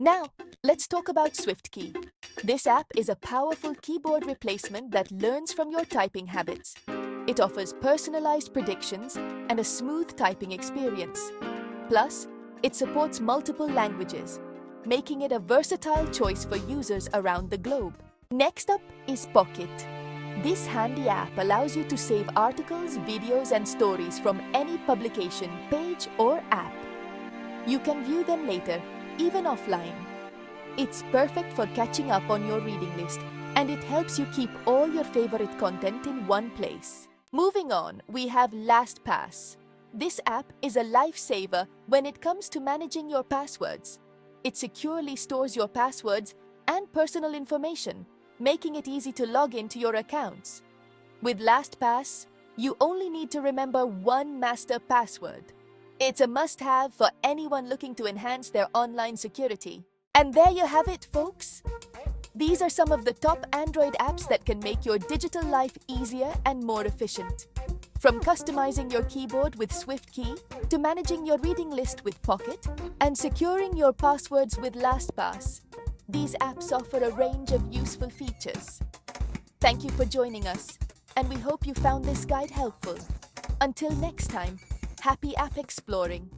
Now, let's talk about SwiftKey. This app is a powerful keyboard replacement that learns from your typing habits. It offers personalized predictions and a smooth typing experience. Plus, it supports multiple languages, making it a versatile choice for users around the globe. Next up is Pocket. This handy app allows you to save articles, videos, and stories from any publication, page, or app. You can view them later, even offline. It's perfect for catching up on your reading list, and it helps you keep all your favorite content in one place. Moving on, we have LastPass. This app is a lifesaver when it comes to managing your passwords. It securely stores your passwords and personal information, making it easy to log into your accounts. With LastPass, you only need to remember one master password. It's a must-have for anyone looking to enhance their online security. And there you have it, folks. These are some of the top Android apps that can make your digital life easier and more efficient. From customizing your keyboard with SwiftKey to managing your reading list with Pocket and securing your passwords with LastPass, these apps offer a range of useful features. Thank you for joining us, and we hope you found this guide helpful. Until next time, happy app exploring!